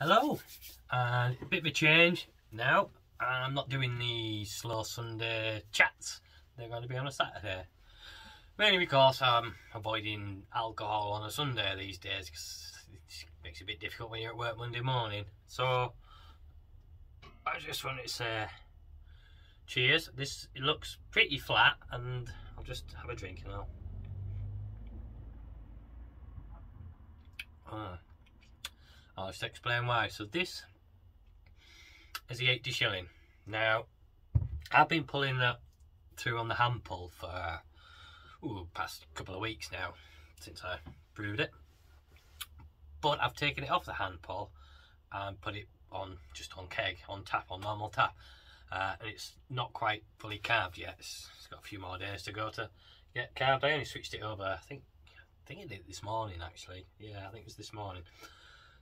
Hello, and a bit of a change now. I'm not doing the slow Sunday chats. They're going to be on a Saturday. Mainly because I'm avoiding alcohol on a Sunday these days, because it makes it a bit difficult when you're at work Monday morning. So I just wanted to say cheers. It looks pretty flat, and I'll just have a drink now. I'll just explain why. So this is the 80 shilling. Now, I've been pulling that through on the hand pull for past couple of weeks now, since I brewed it. But I've taken it off the hand pull and put it on just on keg, on tap, on normal tap. And it's not quite fully carved yet. It's got a few more days to go to get carved. I only switched it over, I think I did it this morning actually. Yeah, I think it was this morning.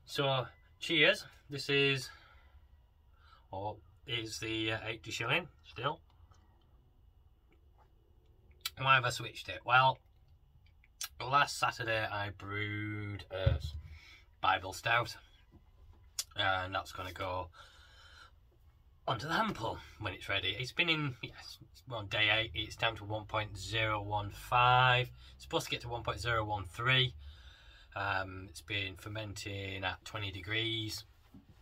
So, cheers. This is the 80 shilling still. Why have I switched it? Well, last Saturday I brewed a Bible Stout, and that's going to go onto the hand pull when it's ready. It's been in, yes, we're on day 8, it's down to 1.015, it's supposed to get to 1.013. It's been fermenting at 20 degrees,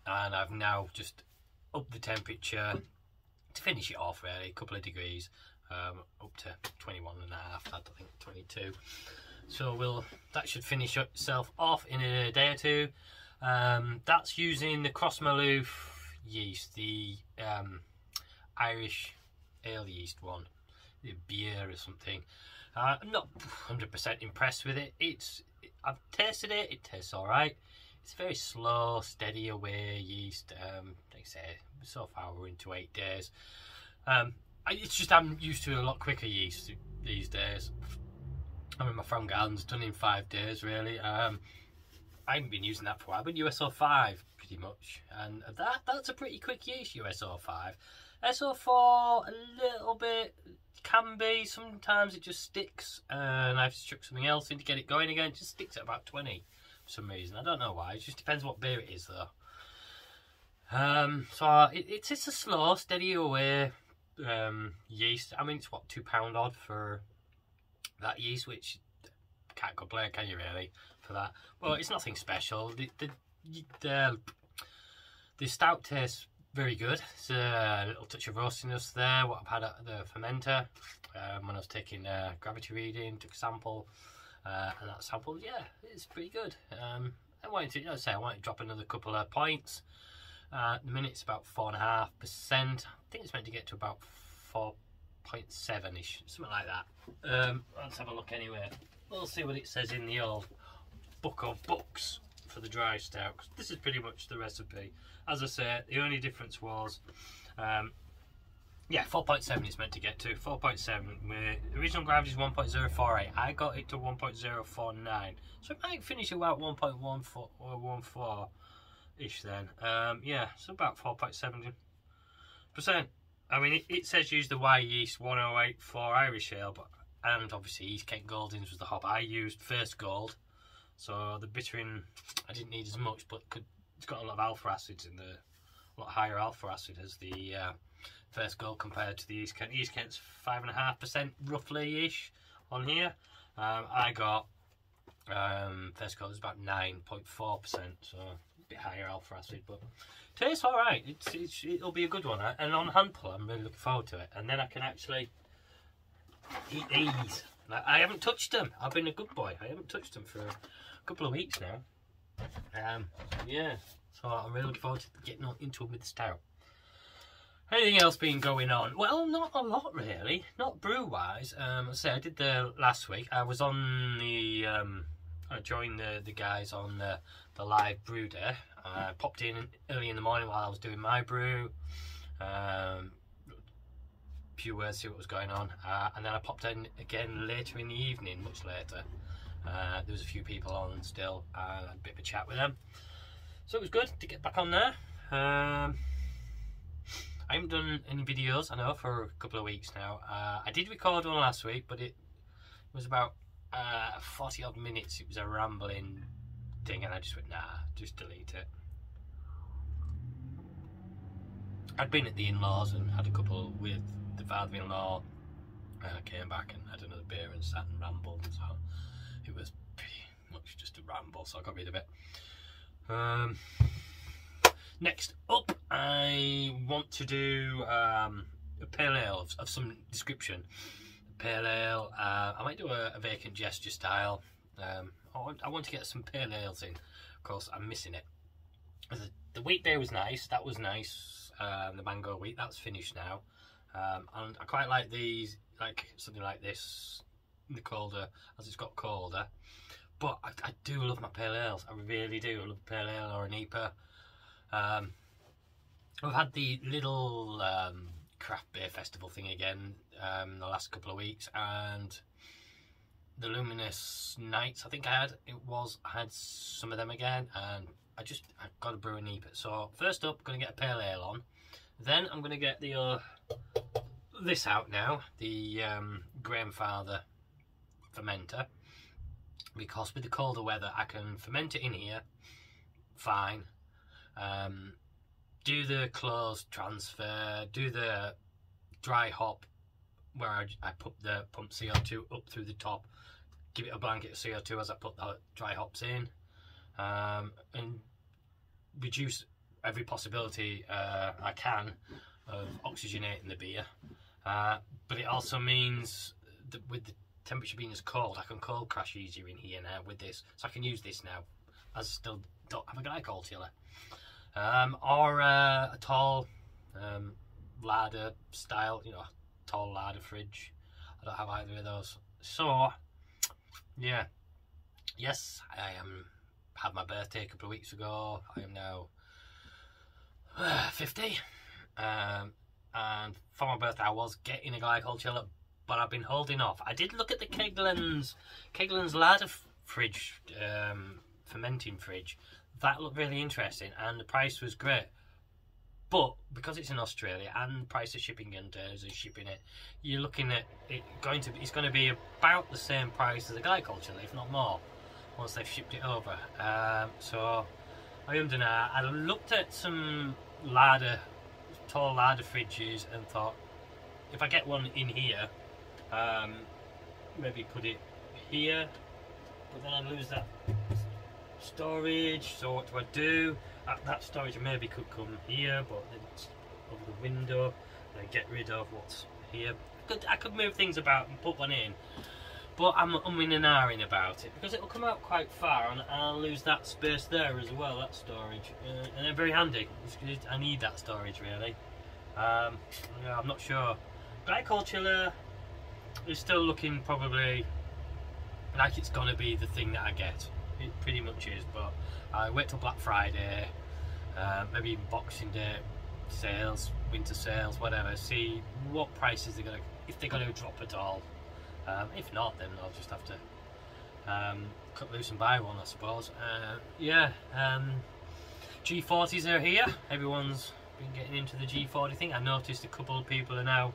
and I've now just upped the temperature to finish it off really, a couple of degrees, up to 21 and a half, I think 22. So that should finish itself off in a day or two. That's using the Cross Maloof yeast, the Irish ale yeast one, the beer or something. I'm not 100% impressed with it. I've tasted it, it tastes alright. It's very slow, steady away yeast. Like I say, so far we're into 8 days. It's just I'm used to a lot quicker yeast these days. I mean, my From Garden's done in 5 days really. I haven't been using that for a while, but USO5 pretty much, and that's a pretty quick yeast, USO5. SO4 a little bit, can be, sometimes it just sticks, and I've chucked something else in to get it going again. It just sticks at about 20 for some reason. I don't know why, it just depends what beer it is though. So it's a slow, steady away yeast. I mean, it's what, £2 odd for that yeast, which can't complain, can you really, for that? Well, it's nothing special. The stout tastes very good. It's a little touch of roastiness there, what I've had at the fermenter when I was taking a gravity reading, took a sample, and that sample, yeah, it's pretty good. I wanted to drop another couple of points. At the minute it's about 4.5%. I think it's meant to get to about 4.7ish, something like that. Let's have a look anyway. We'll see what it says in the old book of books for the dry stout, 'cause this is pretty much the recipe. As I say, the only difference was, yeah, 4.7 it's meant to get to. 4.7. The original gravity is 1.048. I got it to 1.049. So it might finish about 1.14 or 14-ish then. Yeah, so about 4.7%. I mean, it says use the Y yeast 1084 Irish ale, and obviously East Kent Goldings was the hop. I used First Gold, so the bittering I didn't need as much, but it's got a lot of alpha acids in there, a lot higher alpha acid as the First Gold compared to the East Kent. East Kent's 5.5% roughly-ish on here. I got First Gold is about 9.4%, so a bit higher alpha acid, but tastes alright. It'll be a good one, and on hand pull I'm really looking forward to it, and then I can actually eat these. I haven't touched them. I've been a good boy. I haven't touched them for a couple of weeks now. Yeah, so I'm really looking forward to getting into them with the stout. Anything else been going on? Well, not a lot really, not brew wise. I say I did the last week. I was on the I joined the guys on the live brew day. I popped in early in the morning while I was doing my brew. Few words, see what was going on, and then I popped in again later in the evening, much later. There was a few people on still, and I had a bit of a chat with them, so it was good to get back on there. I haven't done any videos, I know, for a couple of weeks now. I did record one last week, but it was about 40 odd minutes. It was a rambling thing, and I just went, nah, just delete it. I'd been at the in-laws and had a couple with the father-in-law. Came back and had another beer and sat and rambled, so it was pretty much just a ramble, so I got rid of it. Next up, I want to do a pale ale of some description. A pale ale, I might do a vacant gesture style. I want to get some pale ales in. Of course, I'm missing it. The wheat beer was nice, that was nice. The mango wheat, that's finished now. And I quite like these, like something like this in the colder, as it's got colder. But I do love my pale ales, I really do. I love a pale ale or an IPA. I've had the little craft beer festival thing again the last couple of weeks, and the Luminous Nights, I think I had some of them again, and I've got to brew an IPA. So first up, I'm going to get a pale ale on, then I'm going to get the this out now, the Grahamfather fermenter, because with the colder weather I can ferment it in here fine, do the closed transfer, do the dry hop where I pump CO2 up through the top, give it a blanket of CO2 as I put the dry hops in, and reduce every possibility I can of oxygenating the beer. But it also means that with the temperature being as cold, I can cold crash easier in here now with this, so I can use this now as I still don't have a glycol chiller, or a tall larder style, you know, tall larder fridge. I don't have either of those. So yeah, yes, I had my birthday a couple of weeks ago. I am now 50, and for my birthday I was getting a glycol chiller, but I've been holding off. I did look at the Keglin's larder fridge, fermenting fridge. That looked really interesting and the price was great, but because it's in Australia and the price of shipping containers and shipping it, you're looking at it it's going to be about the same price as a glycol chiller, if not more, once they've shipped it over. So I don't know. I looked at some tall larder fridges and thought, if I get one in here, maybe put it here, but then I'd lose that storage. So what do I do? That storage maybe could come here, but then it's over the window, and I get rid of what's here. I could move things about and put one in, but I'm umming and ahhing about it because it'll come out quite far and I'll lose that space there as well, that storage, and they're very handy. I need that storage really. Yeah, I'm not sure. Glycol chiller is still looking probably like it's gonna be the thing that I get. It pretty much is, but I wait till Black Friday, maybe even Boxing Day sales, winter sales, whatever. See what prices they're gonna, if they're gonna drop at all. If not, then I'll just have to cut loose and buy one, I suppose. Yeah, G40s are here. Everyone's been getting into the G40 thing. I noticed a couple of people are now,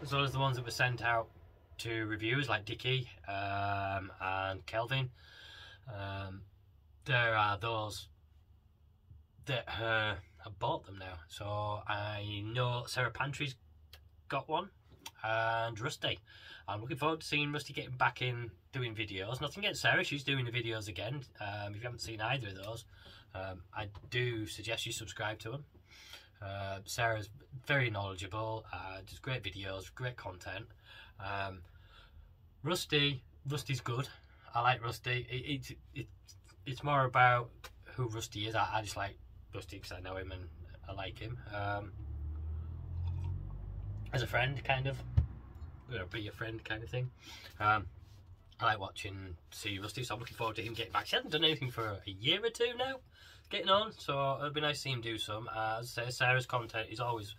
as well as the ones that were sent out to reviewers like Dickie and Kelvin. There are those that have bought them now. So I know Sarah Pantry's got one, and Rusty. I'm looking forward to seeing Rusty getting back in doing videos. Nothing against Sarah, she's doing the videos again. If you haven't seen either of those, I do suggest you subscribe to them. Sarah's very knowledgeable, does great videos, great content. Rusty's good. I like Rusty. It's more about who Rusty is. I just like Rusty because I know him and I like him. As a friend, kind of. You know, be a friend kind of thing. I like see Rusty, so I'm looking forward to him getting back. He hasn't done anything for a year or two now, getting on, so it'll be nice to see him do some. As I say, Sarah's content is always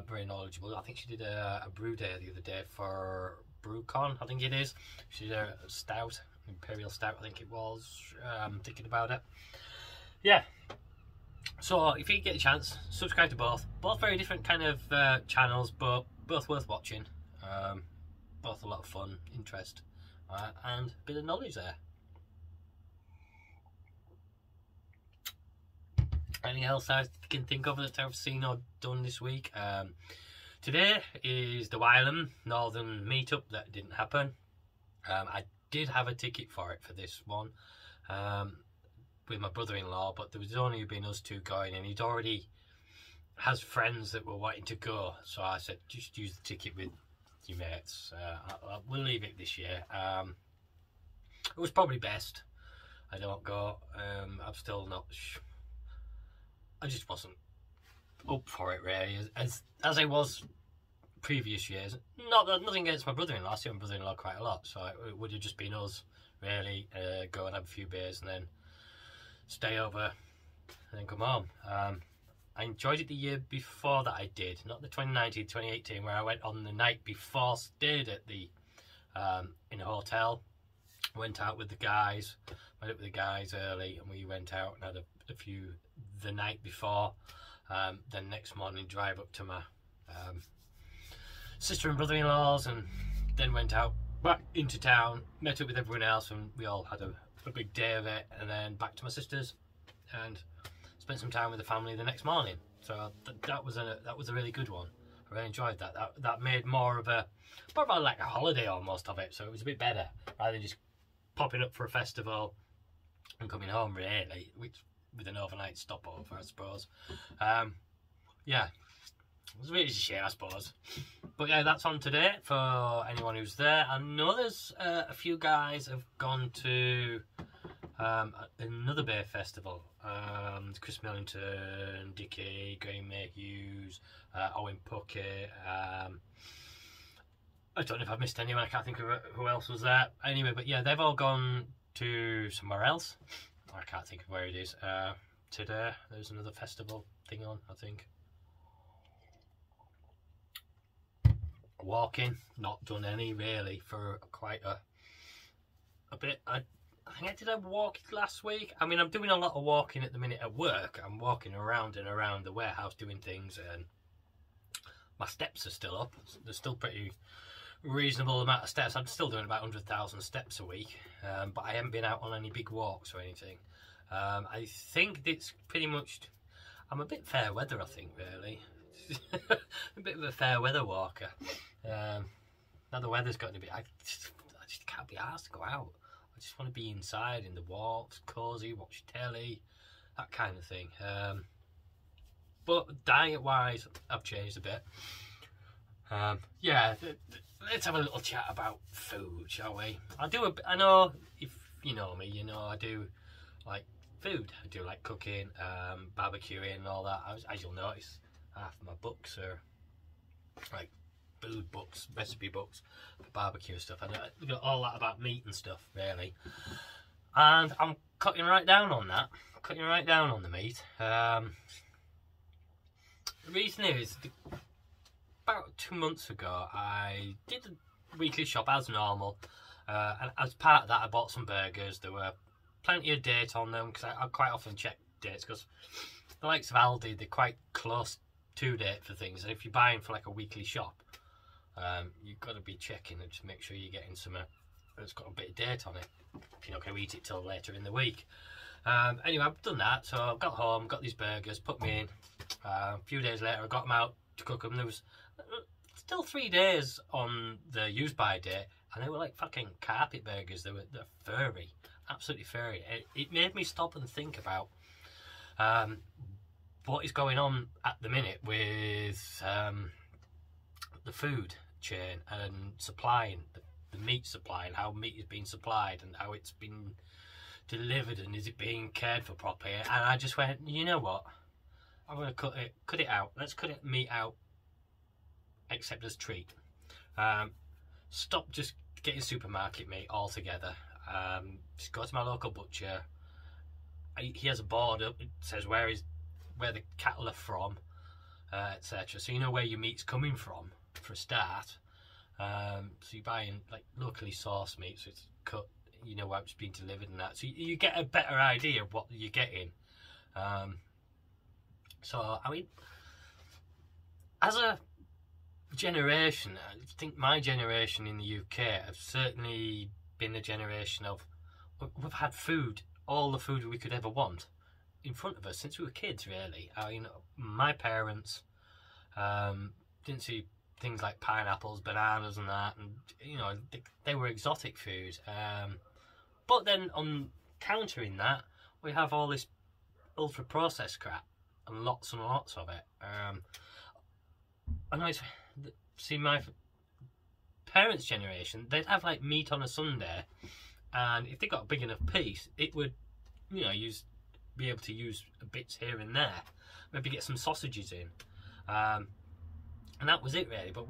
very knowledgeable. I think she did a brew day the other day for BrewCon, I think it is. She did a stout, Imperial Stout, I think it was. I'm thinking about it. Yeah. So if you get a chance, subscribe to both. Both very different kind of channels, but both worth watching. Both a lot of fun, interest, and a bit of knowledge there. anything else I can think of that I've seen or done this week? Today is the Wylam Northern meetup that didn't happen. I did have a ticket for it for this one with my brother-in-law, but there was only been us two going, and he'd already has friends that were wanting to go, so I said just use the ticket with your mates. We'll leave it this year. It was probably best I don't go. I'm still not I just wasn't up for it really, as I was previous years. Nothing against my brother-in-law. I see my brother-in-law quite a lot, so it would have just been us really. Go and have a few beers and then stay over and then come home. I enjoyed it the year before that I did, not the 2019, 2018, where I went on the night before, stayed at the in a hotel, went out with the guys, met up with the guys early, and we went out and had a few the night before. Then next morning drive up to my sister and brother-in-laws, and then went out back into town, met up with everyone else, and we all had a big day of it, and then back to my sister's and spent some time with the family the next morning. So that was a really good one. I really enjoyed that. That made more of like a holiday almost of it. So it was a bit better rather than just popping up for a festival and coming home really, which with an overnight stopover, I suppose. Yeah, it was a bit of a shame, I suppose. But yeah, that's on today for anyone who's there. I know there's a few guys have gone to another beer festival. Chris Millington, Dickie, Graham Mayhews, Owen Puckett. I don't know if I've missed anyone. I can't think of who else was there. Anyway, but yeah, they've all gone to somewhere else. I can't think of where it is. Today there's another festival thing on, I think. Walking, not done any really for quite a bit. I think I did a walk last week. I mean, I'm doing a lot of walking at the minute at work. I'm walking around and around the warehouse doing things, and my steps are still up. They're still pretty reasonable amount of steps. I'm still doing about 100,000 steps a week, but I haven't been out on any big walks or anything. I think it's pretty much, I'm a bit fair weather, I think, really. A bit of a fair weather walker. Now the weather's gotten a bit, I just can't be asked to go out. I just want to be inside in the walks, cosy, watch telly, that kind of thing. But diet wise, I've changed a bit. Yeah, let's have a little chat about food, shall we? I know, if you know me, you know I do like food. I do like cooking, barbecuing and all that. As you'll notice, half of my books are like food books, recipe books for barbecue and stuff. I've got all that about meat and stuff, really. And I'm cutting right down on that. Cutting right down on the meat. The reason is, about 2 months ago, I did a weekly shop as normal. And as part of that, I bought some burgers. There were plenty of date on them, because I quite often check dates, because the likes of Aldi, they're quite close to date for things. And if you're buying for like a weekly shop, you've got to be checking it to make sure you're getting something that's got a bit of date on it, if you're not going to eat it till later in the week. Anyway, I've done that, so I got home, got these burgers, put me in. A few days later, I got them out to cook them. There was still 3 days on the use by date, and they were like fucking carpet burgers. They're furry, absolutely furry. It made me stop and think about what is going on at the minute with the food chain and supplying the meat supply, and how meat is being supplied and how it's been delivered, and is it being cared for properly. And I just went, you know what, I'm going to cut it out. Let's cut meat out except as treat. Stop just getting supermarket meat altogether. Just go to my local butcher. He has a board up, it says where the cattle are from, etc. So you know where your meat's coming from for a start. So you're buying like locally sourced meat, so it's cut, you know how it's been delivered and that. So you get a better idea of what you're getting. So I mean, as a generation, I think my generation in the UK have certainly been a generation of, we've had food, all the food we could ever want. in front of us since we were kids, really. You know, my parents didn't see things like pineapples, bananas and that, and you know, they were exotic food. But then on countering that, we have all this ultra processed crap and lots of it. I know it's, see, my parents' generation, they'd have like meat on a Sunday, and if they got a big enough piece, it would, you know, be able to use bits here and there, maybe get some sausages in, and that was it really. But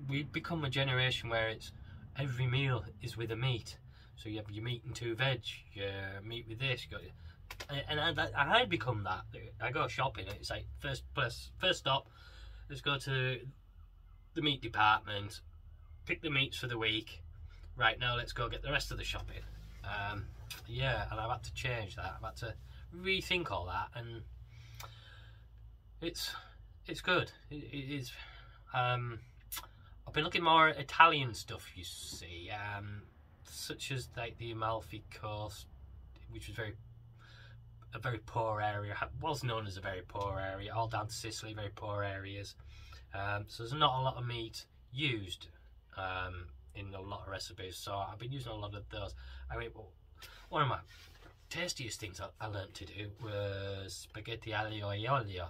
we've become a generation where it's every meal is with a meat. So you have your meat and 2 veg, your meat with this, you got, and I'd become that. I go shopping, it's like first stop, let's go to the meat department, pick the meats for the week. Right, now let's go get the rest of the shopping. Yeah, and I've had to change that. I've had to rethink all that, and it's good. It is. I've been looking more at Italian stuff, you see, such as like the Amalfi Coast, which was a very poor area, was known as a very poor area, all down to Sicily, very poor areas. So there's not a lot of meat used in a lot of recipes, so I've been using a lot of those. I mean, one of my tastiest things I learned to do was spaghetti aglio e olio.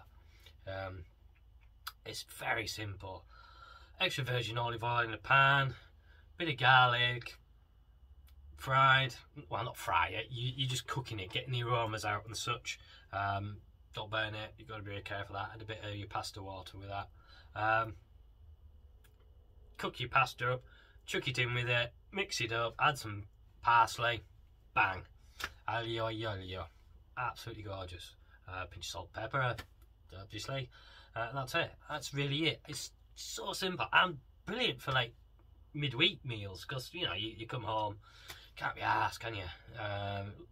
It's very simple. Extra virgin olive oil in a pan, bit of garlic, fried, well, not fry it, you're just cooking it, getting the aromas out and such. Don't burn it, you've got to be very careful of that. Add a bit of your pasta water with that. Cook your pasta up, chuck it in with it, mix it up, add some parsley, bang, aglio e olio, absolutely gorgeous. Pinch of salt, pepper, obviously. That's it. That's really it. It's so simple and brilliant for like midweek meals, because you know you come home, can't be arsed, can you?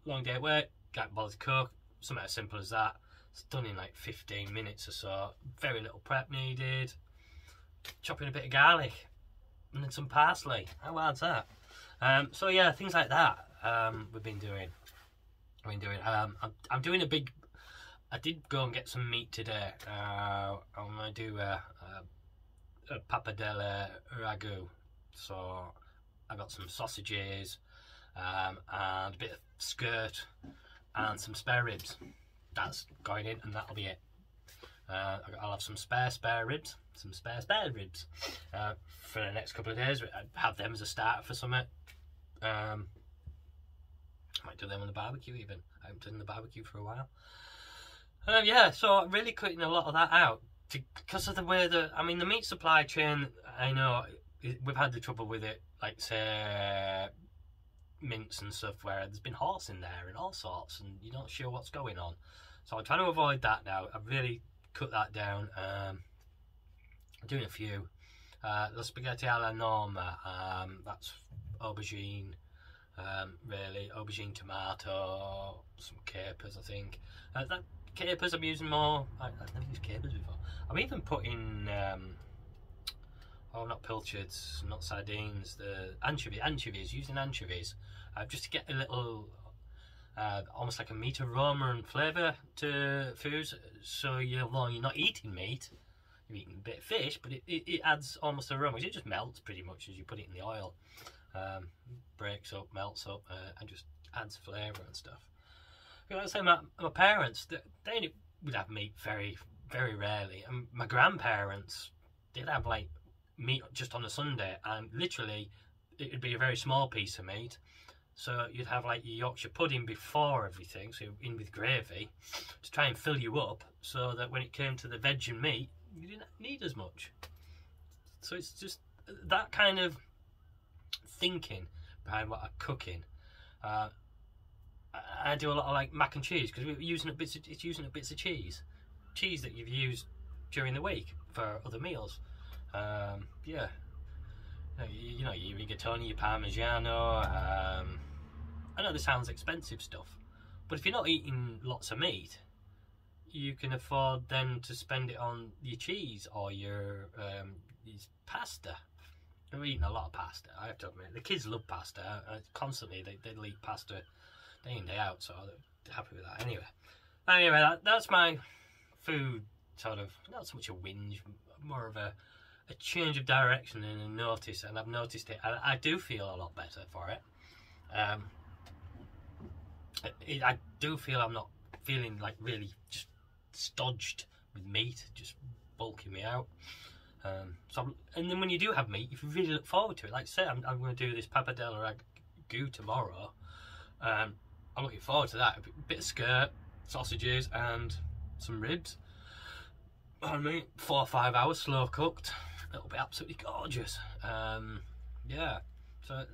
Long day at work, can't bother to cook. Something as simple as that. It's done in like 15 minutes or so. Very little prep needed. Chopping a bit of garlic and then some parsley. How hard's that? So yeah, things like that we've been doing. I'm doing a big. I did go and get some meat today. I'm gonna do a pappardelle ragu. So I got some sausages and a bit of skirt and some spare ribs. That's going in, and that'll be it. I'll have some spare ribs, for the next couple of days. I'd have them as a starter for something. I might do them on the barbecue even. I haven't done the barbecue for a while. Yeah, so really cutting a lot of that out because of the way I mean, the meat supply chain, I know we've had the trouble with it, like say mince and stuff, where there's been horse in there and all sorts, and you're not sure what's going on. So I'm trying to avoid that now. I've really cut that down. I'm doing a few. The spaghetti alla norma, that's aubergine, really, aubergine, tomato, some capers, I think. That capers I'm using more. I've never used capers before. I'm even putting not pilchards, not sardines, the anchovies, using anchovies, just to get a little almost like a meat aroma and flavour to foods. So although you're not eating meat, you're eating a bit of fish, but it adds almost aroma. It just melts pretty much as you put it in the oil. Breaks up, melts up, and just adds flavour and stuff. Like I say, my parents, they would have meat very, very rarely. And my grandparents did have like meat just on a Sunday, and literally it'd be a very small piece of meat. So you'd have like your Yorkshire pudding before everything, so in with gravy, to try and fill you up, so that when it came to the veg and meat, you didn't need as much. So it's just that kind of thinking behind what I'm cooking. I do a lot of like mac and cheese, because we're using bits of cheese that you've used during the week for other meals. Yeah, you know, your rigatoni, your parmigiano. I know this sounds expensive stuff, but if you're not eating lots of meat, you can afford then to spend it on your cheese or your pasta. We're eating a lot of pasta, I have to admit. The kids love pasta. Constantly they'll eat pasta day in, day out, so they're happy with that anyway. Anyway, that's my food sort of, not so much a whinge, more of a change of direction and a notice, and I've noticed it. I do feel a lot better for it. I do feel I'm not feeling like really just stodged with meat, just bulking me out. And then when you do have meat, you really look forward to it. Like I say, I'm going to do this pappardelle ragu tomorrow. I'm looking forward to that. A bit of skirt, sausages, and some ribs. I mean, 4 or 5 hours slow cooked. It'll be absolutely gorgeous. Yeah, so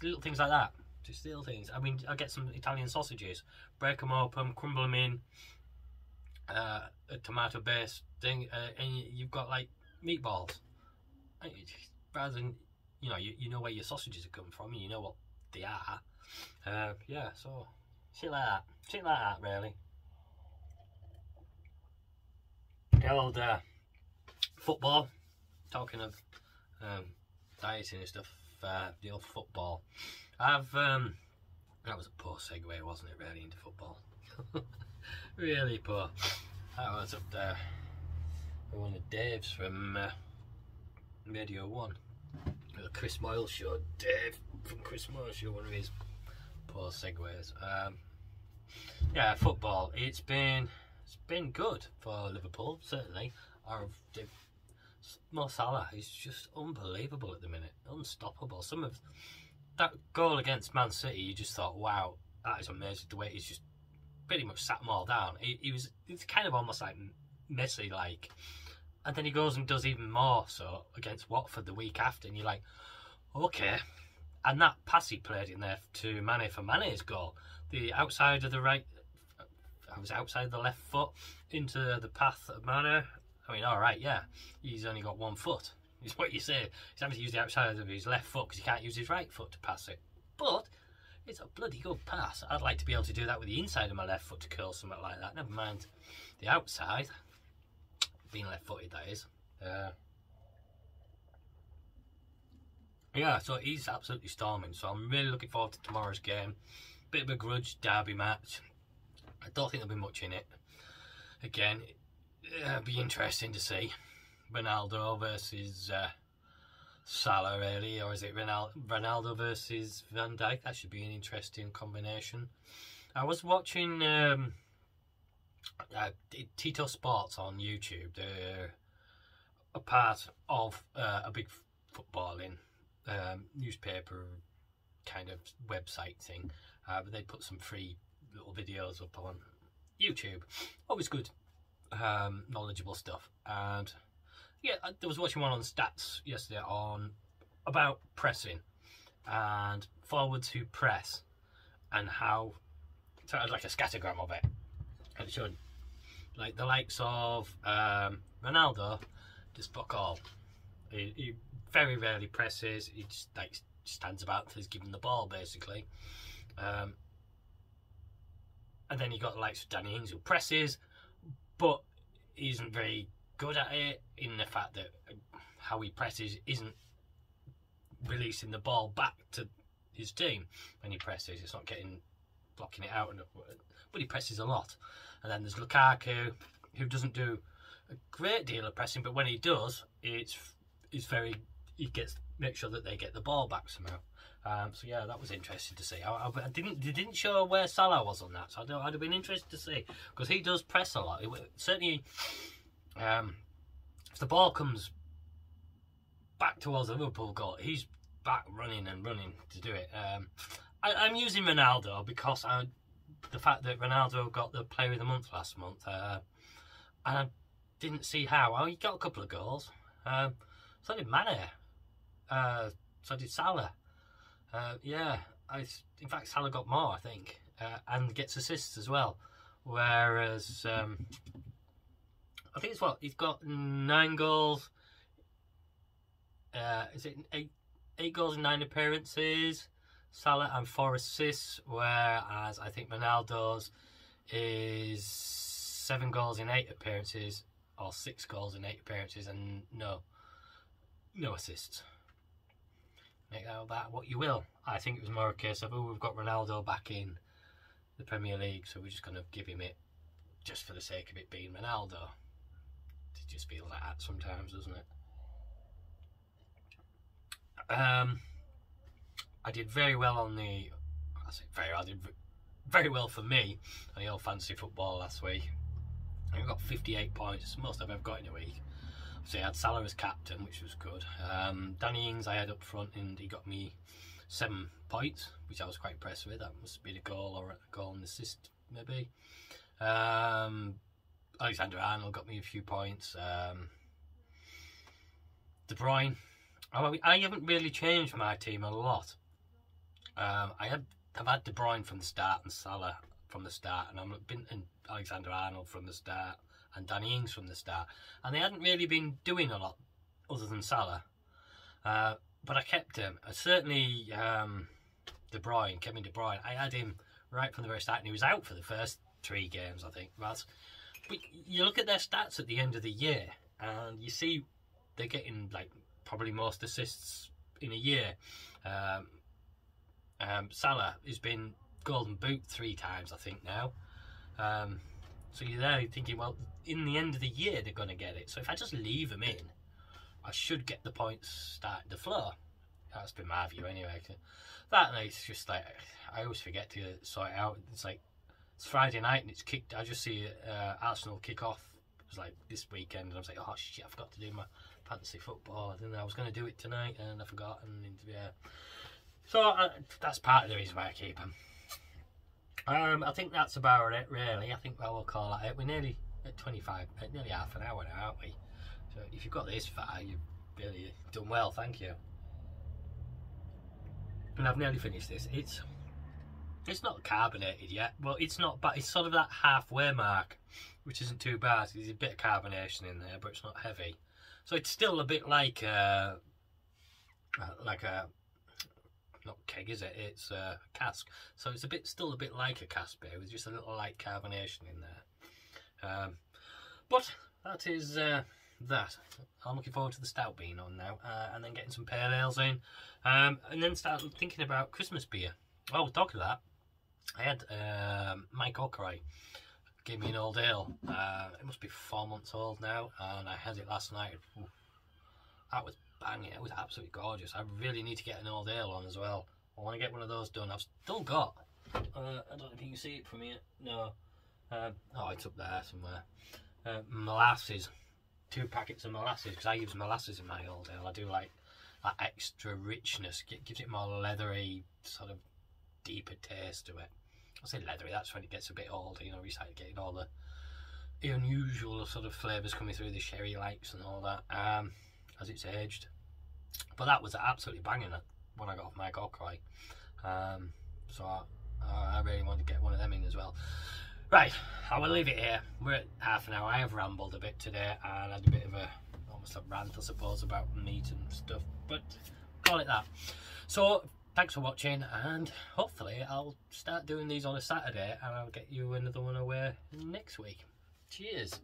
little things like that. Just little things. I mean, I get some Italian sausages, break them open, crumble them in a tomato based thing, and you've got like meatballs. Rather than, you know where your sausages are coming from, and you know what they are. Yeah, so shit like that, really. The old football. Talking of dieting and stuff, the old football. That was a poor segue, wasn't it? Really into football. Really poor. I was up there with one of Dave's from Radio 1. The Chris Moyle Show. Dave from Chris Moyle Show, one of his poor segues. Yeah, football. It's been good for Liverpool, certainly. Mo Salah is just unbelievable at the minute, unstoppable. Some of that goal against Man City, you just thought, wow, that is amazing. The way he's just pretty much sat them all down. It's kind of almost like Messi like, and then he goes and does even more so against Watford the week after, and you're like, okay. And that pass he played in there to Mane for Mane's goal, the outside of the right, I was outside the left foot into the path of Mane. I mean, all right, yeah, he's only got 1 foot. Is what you say. He's having to use the outside of his left foot because he can't use his right foot to pass it. But it's a bloody good pass. I'd like to be able to do that with the inside of my left foot to curl something like that. Never mind the outside. Being left-footed, that is. Yeah, so he's absolutely storming. So I'm really looking forward to tomorrow's game. Bit of a grudge derby match. I don't think there'll be much in it. Again, it'll be interesting to see. Ronaldo versus Salah, really, or is it Ronaldo versus Van Dijk? That should be an interesting combination. I was watching Tito Sports on YouTube. They're a part of a big footballing newspaper kind of website thing, but they put some free little videos up on YouTube. Always good, knowledgeable stuff. And yeah, I was watching one on stats yesterday about pressing and forwards who press and how, so it had like a scattergram of it, and it showed like the likes of Ronaldo, just fuck all. He very rarely presses. He just like stands about until he's given the ball, basically. And then you got the likes of Danny Ings, who presses, but he isn't very good at it, in the fact that how he presses isn't releasing the ball back to his team when he presses. It's not blocking it out, but he presses a lot. And then there's Lukaku, who doesn't do a great deal of pressing, but when he does, he makes sure that they get the ball back somehow. So yeah, that was interesting to see. They didn't show where Salah was on that, so I'd have been interested to see, because he does press a lot. Certainly, if the ball comes back towards the Liverpool goal, he's back running to do it. I'm using Ronaldo because the fact that Ronaldo got the Player of the Month last month, and I didn't see how. Well, he got a couple of goals. So did Mane. So did Salah. Yeah, in fact, Salah got more, I think, and gets assists as well. Whereas I think he's got 9 goals. Is it 8 goals in 9 appearances? Salah, and 4 assists. Whereas I think Ronaldo's is 7 goals in 8 appearances, or 6 goals in 8 appearances, and no assists. Make out that what you will. I think it was more a case of, we've got Ronaldo back in the Premier League, so we're just going to give him it just for the sake of it being Ronaldo. It just feels like that sometimes, doesn't it? I did very well on the. I say very well. I did very well for me on the old fantasy football last week. I got 58 points, most I've ever got in a week. So I had Salah as captain, which was good. Danny Ings I had up front, and he got me 7 points, which I was quite impressed with. That must be a goal or a goal and assist, maybe. Alexander-Arnold got me a few points. De Bruyne. I haven't really changed my team a lot. I've had De Bruyne from the start and Salah from the start, and I've been in Alexander-Arnold from the start and Danny Ings from the start, and they hadn't really been doing a lot other than Salah. But I kept him. Certainly Kevin De Bruyne. I had him right from the very start, and he was out for the first 3 games, I think. But you look at their stats at the end of the year, and you see they're getting like probably most assists in a year. Salah has been Golden Boot 3 times, I think, now. So you're there thinking, well, in the end of the year they're going to get it. So if I just leave them in, I should get the points starting to flow. That's been my view anyway. That night, it's just like, I always forget to sort it out. It's like, it's Friday night and it's kicked. I just see Arsenal kick off. It was like this weekend, and I was like, oh shit, I forgot to do my fantasy football. I didn't know I was going to do it tonight, and I forgot. And yeah. So that's part of the reason why I keep them. I think that's about it, really. I think we'll call that it. We're nearly at 25, nearly half an hour now, aren't we? So if you've got this far, you've really done well, thank you. And I've nearly finished this. It's not carbonated yet. Well, it's not, but it's sort of that halfway mark, which isn't too bad. There's a bit of carbonation in there, but it's not heavy. So it's still a bit like a not keg, is it? It's a cask. So it's still a bit like a cask beer with just a little light carbonation in there. But that is that. I'm looking forward to the stout being on now, and then getting some pale ales in, and then start thinking about Christmas beer. Oh, talking of that, I had Mike O'Croy gave me an old ale. It must be 4 months old now, and I had it last night. Ooh, that was banging. It was absolutely gorgeous. I really need to get an old ale on as well. I want to get one of those done. I've still got. I don't know if you can see it from here. No. Oh, it's up there somewhere. Molasses. 2 packets of molasses, because I use molasses in my old ale. I do like that extra richness. It gives it more leathery, sort of deeper taste to it. I say leathery, that's when it gets a bit older, you know, you start getting all the unusual sort of flavours coming through, the sherry likes and all that, as it's aged. But that was absolutely banging when I got off Mike O'Croy. So I really want to get one of them in as well. Right, I will leave it here. We're at half an hour. I have rambled a bit today, and had a bit of almost a rant, I suppose, about meat and stuff, but call it that. So thanks for watching, and hopefully I'll start doing these on a Saturday, and I'll get you another one away next week. Cheers.